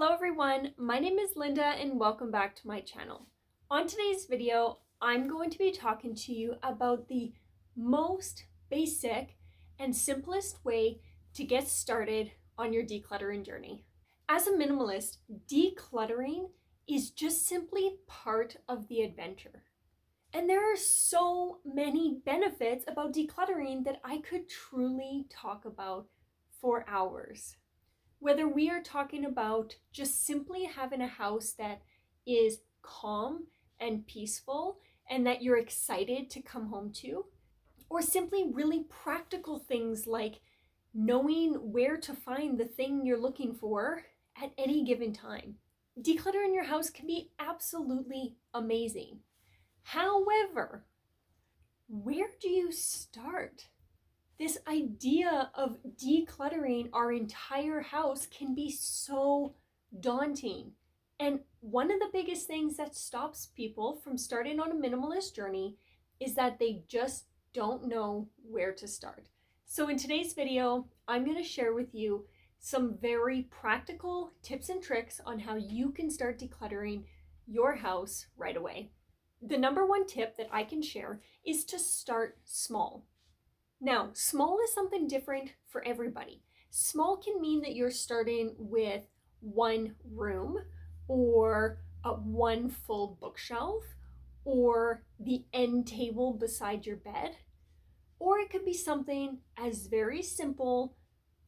Hello everyone, my name is Linda and welcome back to my channel. On today's video, I'm going to be talking to you about the most basic and simplest way to get started on your decluttering journey. As a minimalist, decluttering is just simply part of the adventure. And there are so many benefits about decluttering that I could truly talk about for hours. Whether we are talking about just simply having a house that is calm and peaceful and that you're excited to come home to, or simply really practical things like knowing where to find the thing you're looking for at any given time. Decluttering your house can be absolutely amazing. However, where do you start? This idea of decluttering our entire house can be so daunting. And one of the biggest things that stops people from starting on a minimalist journey is that they just don't know where to start. So in today's video, I'm going to share with you some very practical tips and tricks on how you can start decluttering your house right away. The number one tip that I can share is to start small. Now, small is something different for everybody. Small can mean that you're starting with one room or one full bookshelf or the end table beside your bed, or it could be something as very simple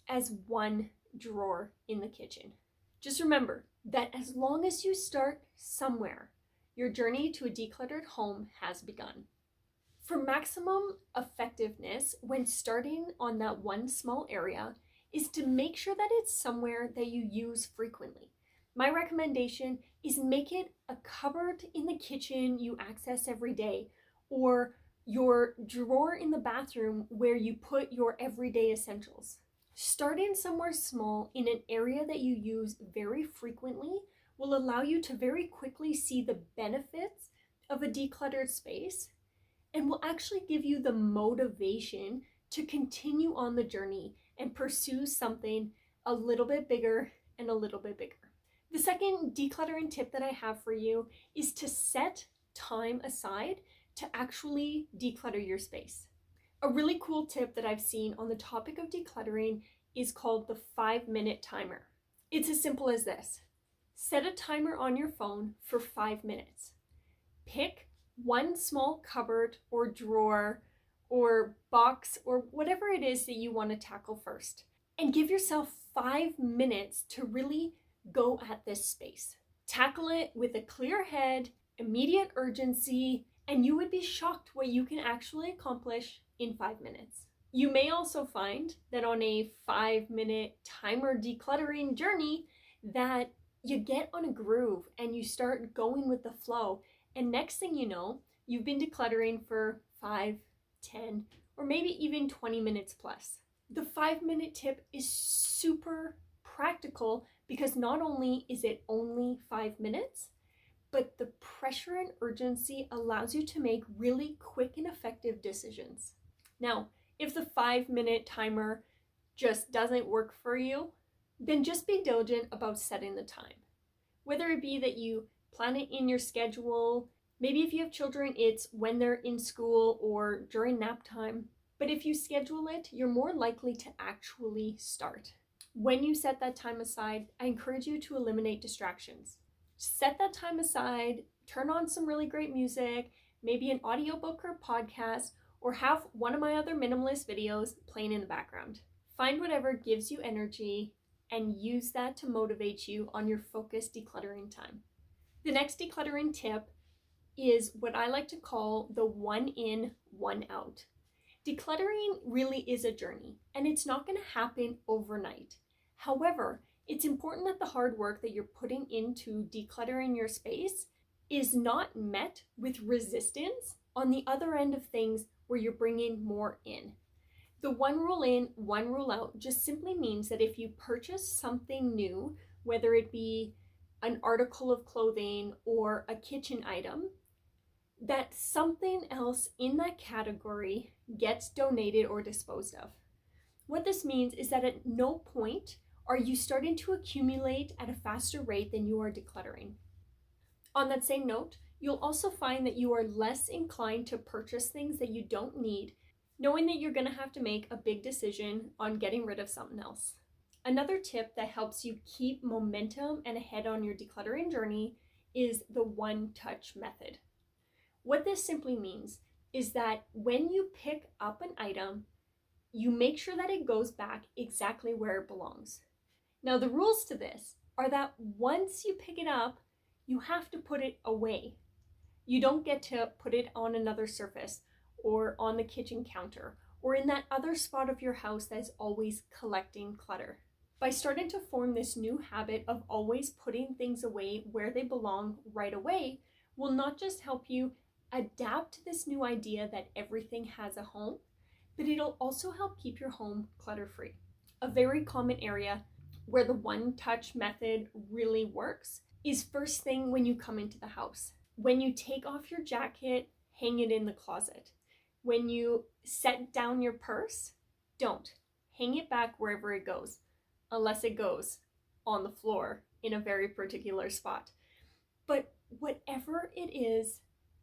as one drawer in the kitchen. Just remember that as long as you start somewhere, your journey to a decluttered home has begun. For maximum effectiveness when starting on that one small area is to make sure that it's somewhere that you use frequently. My recommendation is make it a cupboard in the kitchen you access every day, or your drawer in the bathroom where you put your everyday essentials. Starting somewhere small in an area that you use very frequently will allow you to very quickly see the benefits of a decluttered space and will actually give you the motivation to continue on the journey and pursue something a little bit bigger and a little bit bigger. The second decluttering tip that I have for you is to set time aside to actually declutter your space. A really cool tip that I've seen on the topic of decluttering is called the 5-minute timer. It's as simple as this. Set a timer on your phone for 5 minutes. Pick one small cupboard or drawer or box or whatever it is that you want to tackle first, and give yourself 5 minutes to really go at this space. Tackle it with a clear head, immediate urgency, and you would be shocked what you can actually accomplish in 5 minutes. You may also find that on a 5-minute timer decluttering journey that you get on a groove and you start going with the flow. And next thing you know, you've been decluttering for 5, 10, or maybe even 20 minutes plus. The 5-minute tip is super practical because not only is it only 5 minutes, but the pressure and urgency allows you to make really quick and effective decisions. Now, if the 5-minute timer just doesn't work for you, then just be diligent about setting the time. Whether it be that you plan it in your schedule. Maybe if you have children, it's when they're in school or during nap time. But if you schedule it, you're more likely to actually start. When you set that time aside, I encourage you to eliminate distractions. Set that time aside, turn on some really great music, maybe an audiobook or podcast, or have one of my other minimalist videos playing in the background. Find whatever gives you energy and use that to motivate you on your focused decluttering time. The next decluttering tip is what I like to call the 1 in, 1 out. Decluttering really is a journey, and it's not going to happen overnight. However, it's important that the hard work that you're putting into decluttering your space is not met with resistance on the other end of things where you're bringing more in. The 1 rule in, 1 rule out just simply means that if you purchase something new, whether it be an article of clothing or a kitchen item, that something else in that category gets donated or disposed of. What this means is that at no point Are you starting to accumulate at a faster rate than you are decluttering? On that same note, you'll also find that you are less inclined to purchase things that you don't need, knowing that you're going to have to make a big decision on getting rid of something else. Another tip that helps you keep momentum and ahead on your decluttering journey is the one-touch method. What this simply means is that when you pick up an item, you make sure that it goes back exactly where it belongs. Now, the rules to this are that once you pick it up, you have to put it away. You don't get to put it on another surface or on the kitchen counter or in that other spot of your house that's always collecting clutter. By starting to form this new habit of always putting things away where they belong right away will not just help you adapt to this new idea that everything has a home, but it'll also help keep your home clutter-free. A very common area where the one-touch method really works is first thing when you come into the house. When you take off your jacket, hang it in the closet. When you set down your purse, don't. Hang it back wherever it goes, unless it goes on the floor in a very particular spot. But whatever it is,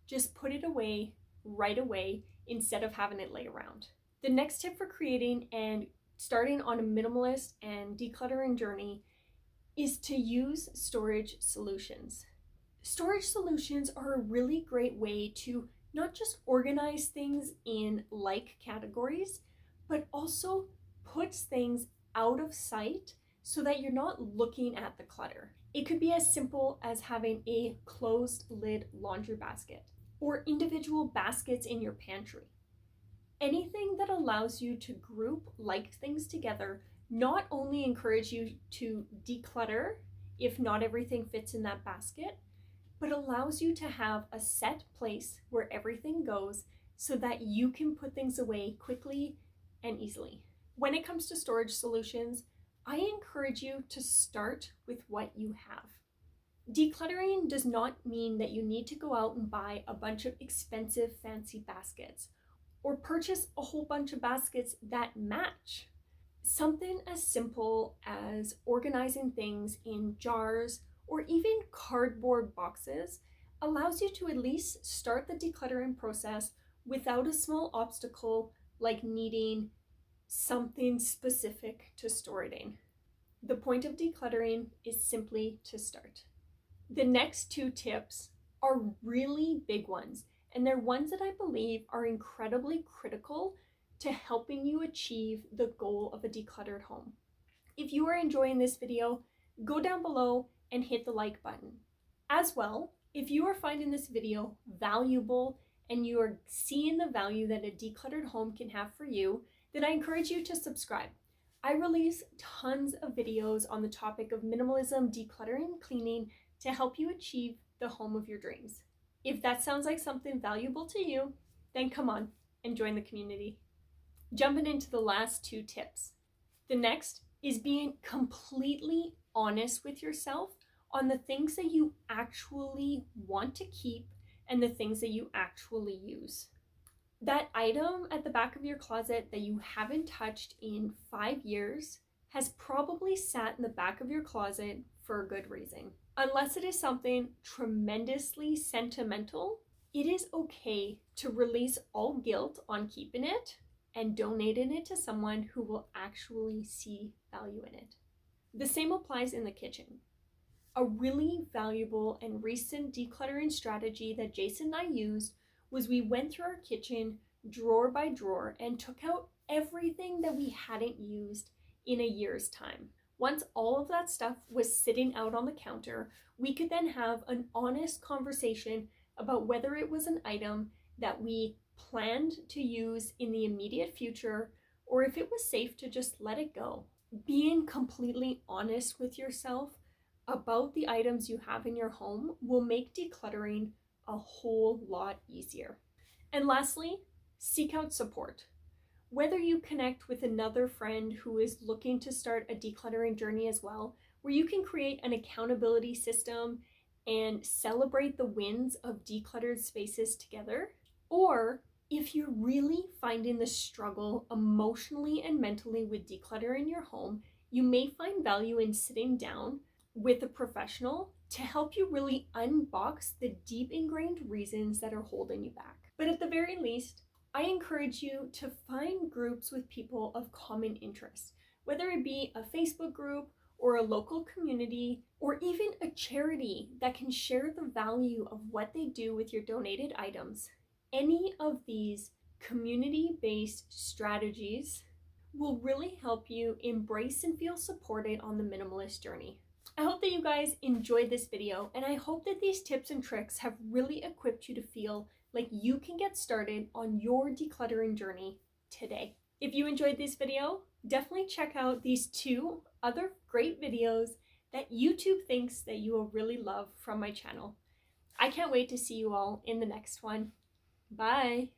just put it away right away instead of having it lay around. The next tip for creating and starting on a minimalist and decluttering journey is to use storage solutions. Storage solutions are a really great way to not just organize things in like categories, but also puts things out of sight so that you're not looking at the clutter. It could be as simple as having a closed lid laundry basket or individual baskets in your pantry. Anything that allows you to group like things together not only encourage you to declutter if not everything fits in that basket, but allows you to have a set place where everything goes so that you can put things away quickly and easily. When it comes to storage solutions, I encourage you to start with what you have. Decluttering does not mean that you need to go out and buy a bunch of expensive fancy baskets or purchase a whole bunch of baskets that match. Something as simple as organizing things in jars or even cardboard boxes allows you to at least start the decluttering process without a small obstacle like needing something specific to store it in. The point of decluttering is simply to start. The next two tips are really big ones, and they're ones that I believe are incredibly critical to helping you achieve the goal of a decluttered home. If you are enjoying this video, go down below and hit the like button. As well, if you are finding this video valuable and you are seeing the value that a decluttered home can have for you, then I encourage you to subscribe. I release tons of videos on the topic of minimalism, decluttering, cleaning to help you achieve the home of your dreams. If that sounds like something valuable to you, then come on and join the community. Jumping into the last two tips. The next is being completely honest with yourself on the things that you actually want to keep and the things that you actually use. That item at the back of your closet that you haven't touched in 5 years has probably sat in the back of your closet for a good reason. Unless it is something tremendously sentimental, it is okay to release all guilt on keeping it and donating it to someone who will actually see value in it. The same applies in the kitchen. A really valuable and recent decluttering strategy that Jason and I used was we went through our kitchen drawer by drawer and took out everything that we hadn't used in a year's time. Once all of that stuff was sitting out on the counter, we could then have an honest conversation about whether it was an item that we planned to use in the immediate future or if it was safe to just let it go. Being completely honest with yourself about the items you have in your home will make decluttering a whole lot easier. And lastly, seek out support. Whether you connect with another friend who is looking to start a decluttering journey as well, where you can create an accountability system and celebrate the wins of decluttered spaces together, or if you're really finding the struggle emotionally and mentally with decluttering your home, you may find value in sitting down with a professional to help you really unbox the deep ingrained reasons that are holding you back. But at the very least, I encourage you to find groups with people of common interest, whether it be a Facebook group or a local community, or even a charity that can share the value of what they do with your donated items. Any of these community-based strategies will really help you embrace and feel supported on the minimalist journey. I hope that you guys enjoyed this video, and I hope that these tips and tricks have really equipped you to feel like you can get started on your decluttering journey today. If you enjoyed this video, definitely check out these 2 other great videos that YouTube thinks that you will really love from my channel. I can't wait to see you all in the next one. Bye!